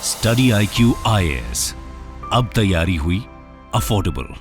Study IQ IAS, अब तैयारी हुई अफोर्डेबल।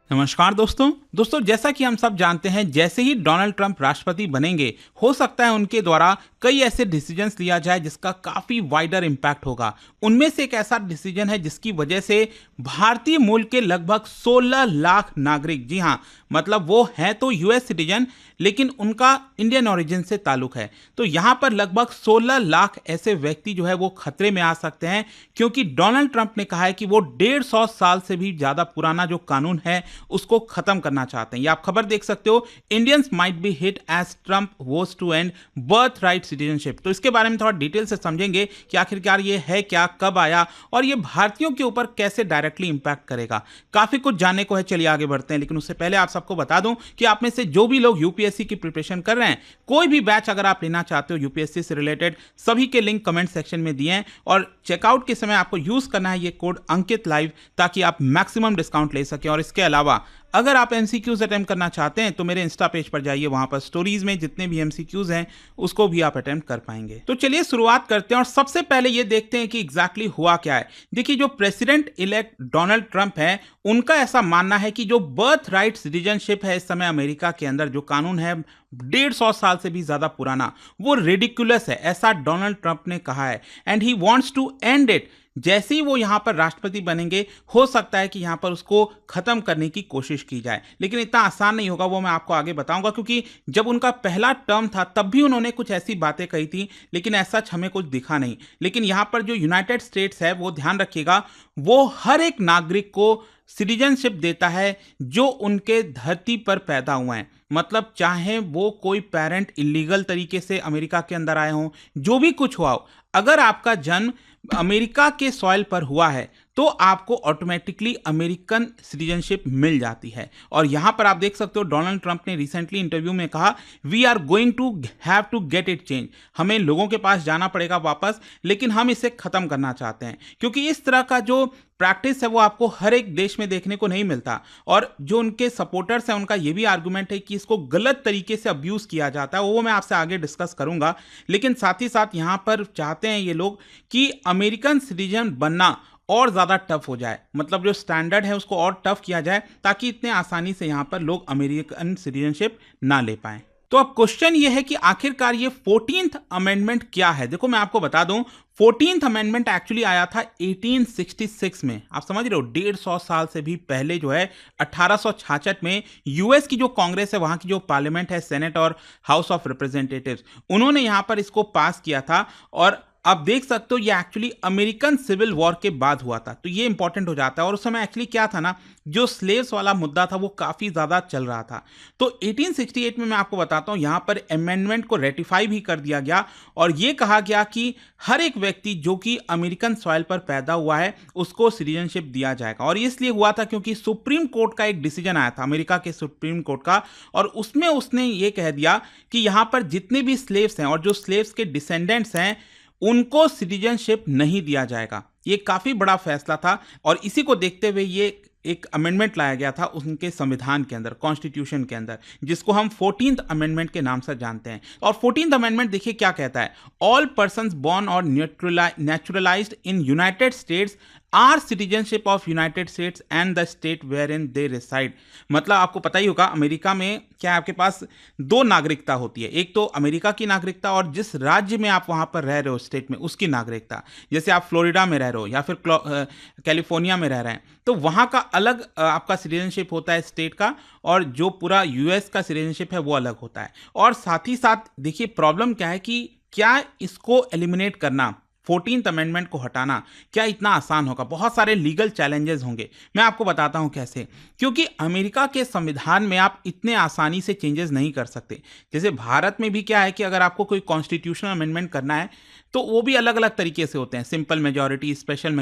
नमस्कार दोस्तों जैसा कि हम सब जानते हैं, जैसे ही डोनाल्ड ट्रंप राष्ट्रपति बनेंगे, हो सकता है उनके द्वारा कई ऐसे डिसीजंस लिया जाए जिसका काफी वाइडर इम्पैक्ट होगा। उनमें से एक ऐसा डिसीजन है जिसकी वजह से भारतीय मूल के लगभग 16 लाख नागरिक, जी हाँ, मतलब वो हैं तो यूएस सिटीजन लेकिन उनका इंडियन ओरिजिन से ताल्लुक है, तो यहाँ पर लगभग 16 लाख ऐसे व्यक्ति जो है वो खतरे में आ सकते हैं, क्योंकि डोनाल्ड ट्रंप ने कहा है कि वो 150 साल से भी ज्यादा पुराना जो कानून है उसको खत्म करना चाहते हैं। ये आप खबर देख सकते हो, Indians might be hit as Trump vows to end birthright citizenship. तो इसके बारे में थोड़ा डिटेल से समझेंगे कि आखिरकार ये है क्या, कब आया और ये भारतीयों के ऊपर कैसे डायरेक्टली इंपैक्ट करेगा। काफी कुछ जानने को है, चलिए आगे बढ़ते हैं। लेकिन उससे पहले आप सबको बता दूं कि आप में से जो भी लोग यूपीएससी की प्रिपरेशन कर रहे हैं, कोई भी बैच अगर आप लेना चाहते हो यूपीएससी से रिलेटेड, सभी के लिंक कमेंट सेक्शन में दिए हैं और चेकआउट के समय आपको यूज करना है ये कोड अंकित लाइव, ताकि आप मैक्सिमम डिस्काउंट ले सकें। और इसके अलावा अगर आप एमसीक्यूज अटेम्प्ट करना चाहते हैं तो मेरे इंस्टा पेज पर जाइए, वहां पर स्टोरीज में जितने भी एमसीक्यूज हैं उसको भी आप अटेम्प्ट कर पाएंगे। तो चलिए शुरुआत करते हैं और सबसे पहले ये देखते हैं कि एग्जैक्टली हुआ क्या है। देखिए, जो प्रेसिडेंट इलेक्ट डोनाल्ड ट्रंप है, उनका ऐसा मानना है कि जो बर्थ राइट सिटीजनशिप है इस समय अमेरिका के अंदर, जो कानून है 150 साल से भी ज्यादा पुराना, वो रिडिकुलस है, ऐसा डोनाल्ड ट्रंप ने कहा है। And he wants to end it. जैसे ही वो यहां पर राष्ट्रपति बनेंगे, हो सकता है कि यहां पर उसको खत्म करने की कोशिश की जाए, लेकिन इतना आसान नहीं होगा, वो मैं आपको आगे बताऊंगा। क्योंकि जब उनका पहला टर्म था तब भी उन्होंने कुछ ऐसी बातें कही थी, लेकिन ऐसा हमें कुछ दिखा नहीं। लेकिन यहां पर जो यूनाइटेड स्टेट्स है, वो ध्यान रखिएगा, वो हर एक नागरिक को सिटीजनशिप देता है जो उनके धरती पर पैदा हुए हैं। मतलब चाहे वो कोई पेरेंट इलीगल तरीके से अमेरिका के अंदर आए हों, जो भी कुछ हुआ हो, अगर आपका जन्म अमेरिका के सॉइल पर हुआ है तो आपको ऑटोमेटिकली अमेरिकन सिटीजनशिप मिल जाती है। और यहां पर आप देख सकते हो, डोनाल्ड ट्रंप ने रिसेंटली इंटरव्यू में कहा, we are going to have to get it change. हमें लोगों के पास जाना पड़ेगा वापस, लेकिन हम इसे खत्म करना चाहते हैं, क्योंकि इस तरह का जो प्रैक्टिस है वो आपको हर एक देश में देखने को नहीं मिलता। और जो उनके सपोर्टर्स हैं, उनका ये भी आर्गुमेंट है कि इसको गलत तरीके से अब्यूज किया जाता है, वो मैं आपसे आगे डिस्कस करूंगा। लेकिन साथ ही साथ यहां पर चाहते हैं ये लोग कि अमेरिकन सिटीजन बनना और ज़्यादा टफ हो जाए, मतलब जो स्टैंडर्ड है उसको और टफ किया जाए, ताकि इतने आसानी से यहाँ पर लोग अमेरिकन सिटीजनशिप ना ले पाएं। तो अब क्वेश्चन ये है कि आखिरकार ये 14th अमेंडमेंट क्या है। देखो, मैं आपको बता दूं, 14th अमेंडमेंट एक्चुअली आया था 1866 में। आप समझ रहे हो, 150 साल से भी पहले जो है 1866 में यूएस की जो कांग्रेस है, वहां की जो पार्लियामेंट है, सेनेट और हाउस ऑफ रिप्रेजेंटेटिव्स, उन्होंने यहां पर इसको पास किया था। और आप देख सकते हो ये एक्चुअली अमेरिकन सिविल वॉर के बाद हुआ था, तो ये इंपॉर्टेंट हो जाता है। और उस समय एक्चुअली क्या था ना, जो स्लेव्स वाला मुद्दा था वो काफी ज्यादा चल रहा था। तो 1868 में मैं आपको बताता हूं, यहां पर अमेंडमेंट को रेटिफाई भी कर दिया गया और ये कहा गया कि हर एक व्यक्ति जो कि अमेरिकन सॉइल पर पैदा हुआ है उसको सिटीजनशिप दिया जाएगा। और इसलिए हुआ था क्योंकि सुप्रीम कोर्ट का एक डिसीजन आया था, अमेरिका के सुप्रीम कोर्ट का, और उसमें उसने ये कह दिया कि यहां पर जितने भी स्लेव्स हैं और जो स्लेव्स के डिसेंडेंट्स हैं, उनको सिटीजनशिप नहीं दिया जाएगा। ये काफी बड़ा फैसला था और इसी को देखते हुए ये एक अमेंडमेंट लाया गया था उनके संविधान के अंदर, कॉन्स्टिट्यूशन के अंदर, जिसको हम 14th अमेंडमेंट के नाम से जानते हैं। और 14th अमेंडमेंट देखिए क्या कहता है, all persons born or naturalized in United States are citizenship of United States and the state wherein they reside. मतलब आपको पता ही होगा, अमेरिका में क्या है, आपके पास दो नागरिकता होती है, एक तो अमेरिका की नागरिकता और जिस राज्य में आप वहां पर रह रहे हो स्टेट में, उसकी नागरिकता। जैसे आप फ्लोरिडा में रह रहे हो या फिर कैलिफोर्निया में रह रहे हैं, तो वहां का अलग आपका सिटीजनशिप होता है स्टेट का, और जो पूरा यूएस का सिटीजनशिप है वो अलग होता है। और साथ ही साथ देखिए प्रॉब्लम क्या है कि क्या इसको एलिमिनेट करना, 14th अमेंडमेंट को हटाना, क्या इतना आसान होगा? बहुत सारे लीगल चैलेंजेस होंगे। मैं आपको बताता हूं कैसे। क्योंकि अमेरिका के संविधान में आप इतने आसानी से चेंजेस नहीं कर सकते। जैसे भारत में भी क्या है कि अगर आपको कोई कॉन्स्टिट्यूशनल अमेंडमेंट करना है तो वो भी अलग अलग तरीके से होते हैं, simple majority, special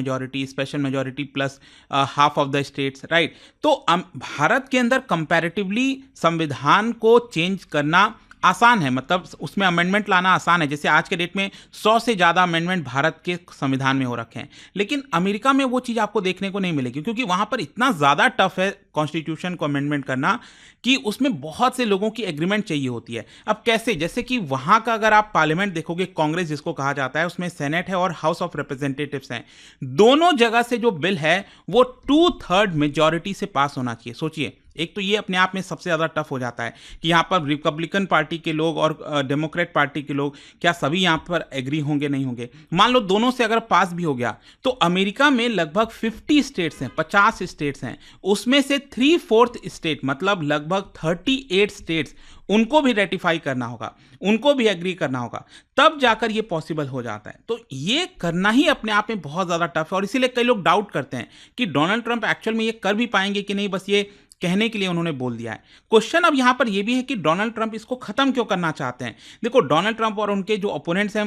majority plus half of the states, right. तो भारत के अंदर कंपैरेटिवली संविधान को चेंज करना आसान है, मतलब उसमें अमेंडमेंट लाना आसान है। जैसे आज के डेट में 100 से ज़्यादा अमेंडमेंट भारत के संविधान में हो रखे हैं, लेकिन अमेरिका में वो चीज़ आपको देखने को नहीं मिलेगी, क्योंकि वहाँ पर इतना ज़्यादा टफ है कॉन्स्टिट्यूशन को अमेंडमेंट करना कि उसमें बहुत से लोगों की एग्रीमेंट चाहिए होती है। अब कैसे, जैसे कि वहाँ का अगर आप पार्लियामेंट देखोगे, कांग्रेस जिसको कहा जाता है, उसमें सेनेट है और हाउस ऑफ रिप्रेजेंटेटिव्स हैं। दोनों जगह से जो बिल है वो 2/3 मेजॉरिटी से पास होना चाहिए। सोचिए, एक तो ये अपने आप में सबसे ज़्यादा टफ हो जाता है कि यहाँ पर रिपब्लिकन पार्टी के लोग और डेमोक्रेट पार्टी के लोग क्या सभी यहाँ पर एग्री होंगे, नहीं होंगे। मान लो दोनों से अगर पास भी हो गया तो अमेरिका में लगभग 50 स्टेट्स हैं, 50 स्टेट्स हैं, उसमें से 3/4 स्टेट मतलब लगभग 38 स्टेट्स, उनको भी रेटिफाई करना होगा, उनको भी एग्री करना होगा, तब जाकर ये पॉसिबल हो जाता है। तो ये करना ही अपने आप में बहुत ज़्यादा टफ है और इसीलिए कई लोग डाउट करते हैं कि डोनाल्ड ट्रंप एक्चुअल में ये कर भी पाएंगे कि नहीं, बस ये कहने के लिए उन्होंने बोल दिया है। क्वेश्चन अब यहां पर यह भी है कि डोनाल्ड ट्रंप इसको खत्म क्यों करना चाहते हैं। देखो, डोनाल्ड ट्रंप और उनके जो ओपोनेंट्स हैं,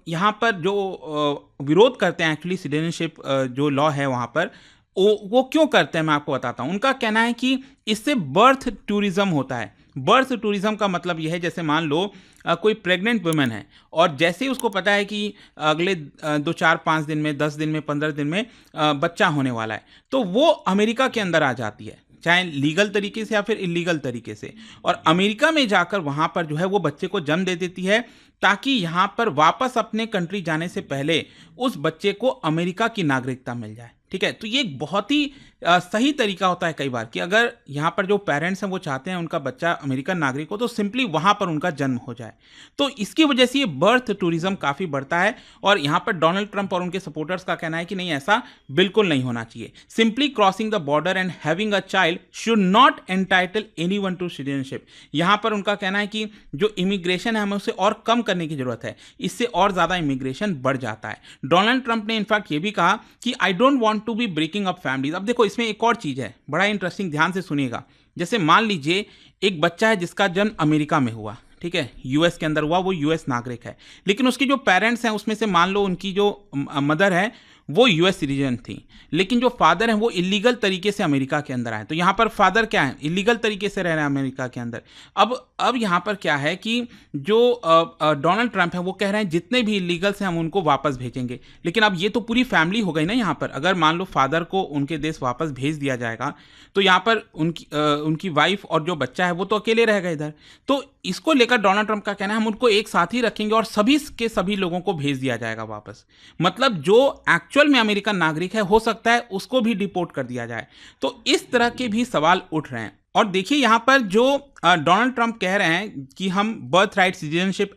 यहां पर जो विरोध करते हैं एक्चुअली सिटीजनशिप जो लॉ है वहां पर, वो क्यों करते हैं मैं आपको बताता हूं। उनका कहना है कि इससे बर्थ टूरिज्म होता है। बर्थ टूरिज्म का मतलब यह है, जैसे मान लो कोई प्रेग्नेंट वुमेन है और जैसे ही उसको पता है कि अगले 2-4-5 दिन में, 10 दिन में, 15 दिन में बच्चा होने वाला है, तो वो अमेरिका के अंदर आ जाती है, चाहे लीगल तरीके से या फिर इलीगल तरीके से, और अमेरिका में जाकर वहाँ पर जो है वो बच्चे को जन्म दे देती है, ताकि यहाँ पर वापस अपने कंट्री जाने से पहले उस बच्चे को अमेरिका की नागरिकता मिल जाए। ठीक है, तो ये एक बहुत ही सही तरीका होता है कई बार कि अगर यहाँ पर जो पेरेंट्स हैं वो चाहते हैं उनका बच्चा अमेरिकन नागरिक हो, तो सिंपली वहाँ पर उनका जन्म हो जाए। तो इसकी वजह से ये बर्थ टूरिज्म काफ़ी बढ़ता है और यहाँ पर डोनाल्ड ट्रंप और उनके सपोर्टर्स का कहना है कि नहीं, ऐसा बिल्कुल नहीं होना चाहिए। Simply crossing the border and having a child should not entitle anyone to citizenship. यहाँ पर उनका कहना है कि जो इमिग्रेशन है हमें उसे और कम करने की जरूरत है, इससे और ज़्यादा इमिग्रेशन बढ़ जाता है। डोनाल्ड ट्रंप ने इनफैक्ट ये भी कहा कि I don't want to be breaking up families. अब देखो, इसमें एक और चीज़ है, बड़ा इंटरेस्टिंग, ध्यान से सुनिएगा। जैसे मान लीजिए एक बच्चा है जिसका जन्म अमेरिका में हुआ, ठीक है, यूएस के अंदर हुआ, वो यूएस नागरिक है, लेकिन उसके जो पेरेंट्स हैं उसमें से मान लो उनकी जो मदर है वो यूएस सिटीजन थी, लेकिन जो फादर हैं वो इलीगल तरीके से अमेरिका के अंदर आए। तो यहाँ पर फादर क्या है, इलीगल तरीके से रह रहे हैं अमेरिका के अंदर। अब यहाँ पर क्या है कि जो डोनाल्ड ट्रंप है वो कह रहे हैं जितने भी इलीगल्स हैं हम उनको वापस भेजेंगे, लेकिन अब ये तो पूरी फैमिली हो गई ना। यहाँ पर अगर मान लो फादर को उनके देश वापस भेज दिया जाएगा तो यहाँ पर उनकी वाइफ और जो बच्चा है वो तो अकेले रह गए इधर। तो इसको लेकर डोनाल्ड ट्रंप का कहना है हम उनको एक साथ ही रखेंगे और सभी के सभी लोगों को भेज दिया जाएगा वापस। मतलब जो एक्चुअल में अमेरिकन नागरिक है हो सकता है उसको भी डिपोर्ट कर दिया जाए। तो इस तरह के भी सवाल उठ रहे हैं। और देखिए यहाँ पर जो डोनाल्ड ट्रंप कह रहे हैं कि हम बर्थ राइट सिटीजनशिप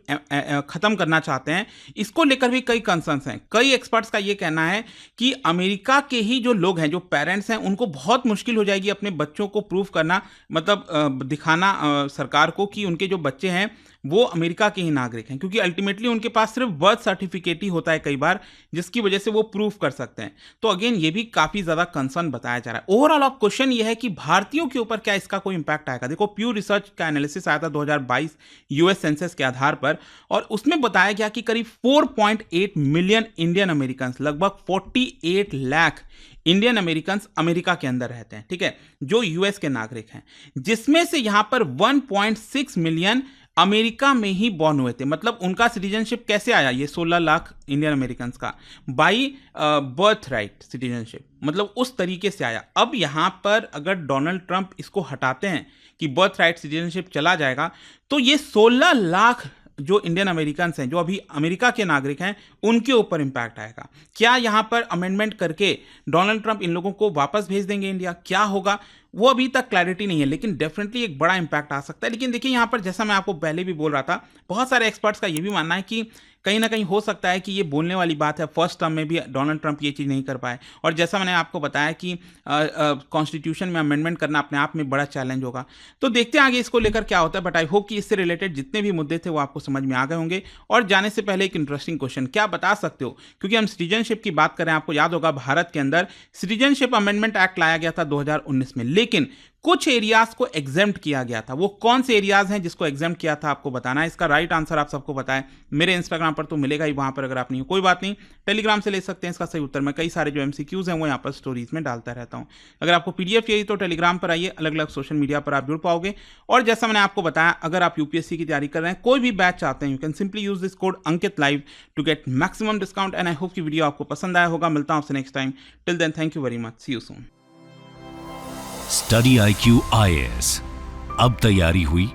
खत्म करना चाहते हैं, इसको लेकर भी कई कंसर्न्स हैं। कई एक्सपर्ट्स का ये कहना है कि अमेरिका के ही जो लोग हैं, जो पेरेंट्स हैं, उनको बहुत मुश्किल हो जाएगी अपने बच्चों को प्रूव करना, मतलब दिखाना सरकार को कि उनके जो बच्चे हैं वो अमेरिका के ही नागरिक हैं, क्योंकि अल्टीमेटली उनके पास सिर्फ बर्थ सर्टिफिकेट ही होता है कई बार, जिसकी वजह से वो प्रूफ कर सकते हैं। तो अगेन ये भी काफी ज्यादा कंसर्न बताया जा रहा है। ओवरऑल अब क्वेश्चन ये है कि भारतीयों के ऊपर क्या इसका कोई इंपैक्ट आएगा। देखो, प्यू रिसर्च का एनालिसिस आया था 2022 यूएस सेंसस के आधार पर, और उसमें बताया गया कि करीब 4.8 मिलियन इंडियन अमेरिकन, लगभग 48 लाख इंडियन अमेरिकन अमेरिका के अंदर रहते हैं, ठीक है, जो यूएस के नागरिक हैं, जिसमें से यहां पर 1.6 मिलियन अमेरिका में ही बॉर्न हुए थे। मतलब उनका सिटीजनशिप कैसे आया, ये 16 लाख इंडियन अमेरिकन का, बाई बर्थ राइट सिटीजनशिप, मतलब उस तरीके से आया। अब यहां पर अगर डोनाल्ड ट्रंप इसको हटाते हैं कि बर्थ राइट सिटीजनशिप चला जाएगा, तो ये 16 लाख जो इंडियन अमेरिकन हैं, जो अभी अमेरिका के नागरिक हैं, उनके ऊपर इंपैक्ट आएगा। क्या यहां पर अमेंडमेंट करके डोनाल्ड ट्रंप इन लोगों को वापस भेज देंगे इंडिया, क्या होगा वो अभी तक क्लैरिटी नहीं है, लेकिन डेफिनेटली एक बड़ा इंपैक्ट आ सकता है। लेकिन देखिए यहाँ पर, जैसा मैं आपको पहले भी बोल रहा था, बहुत सारे एक्सपर्ट्स का ये भी मानना है कि कहीं ना कहीं हो सकता है कि ये बोलने वाली बात है, फर्स्ट टर्म में भी डोनाल्ड ट्रंप ये चीज़ नहीं कर पाए। और जैसा मैंने आपको बताया कि कॉन्स्टिट्यूशन में अमेंडमेंट करना अपने आप में बड़ा चैलेंज होगा। तो देखते हैं आगे इसको लेकर क्या होता है, बट आई होप कि इससे रिलेटेड जितने भी मुद्दे थे वो आपको समझ में आ गए होंगे। और जाने से पहले एक इंटरेस्टिंग क्वेश्चन, क्या बता सकते हो, क्योंकि हम सिटीजनशिप की बात करें, आपको याद होगा भारत के अंदर सिटीजनशिप अमेंडमेंट एक्ट लाया गया था 2019 में, लेकिन कुछ एरियाज को एग्जेम्प्ट किया गया था। वो कौन से एरियाज हैं जिसको एग्जेम्प्ट किया था आपको बताना है। इसका राइट आंसर आप सबको बताएं। मेरे इंस्टाग्राम पर तो मिलेगा ही, वहां पर अगर आप नहीं हो कोई बात नहीं, टेलीग्राम से ले सकते हैं इसका सही उत्तर। मैं कई सारे जो एमसीक्यूज हैं वो यहाँ पर स्टोरीज में डालता रहता हूँ। अगर आपको पीडीएफ चाहिए तो टेलीग्राम पर आइए, अलग अलग सोशल मीडिया पर आप जुड़ पाओगे। और जैसा मैंने आपको बताया, अगर आप यूपीएससी की तैयारी कर रहे हैं, कोई भी बैच चाहते हैं, you can simply use this code Ankit live to get maximum discount. And I hope की वीडियो आपको पसंद आया होगा। मिलता हूं आपसे next time. Till then, thank you very much. See you soon. Study IQ IAS, अब तैयारी हुई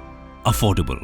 अफोर्डेबल।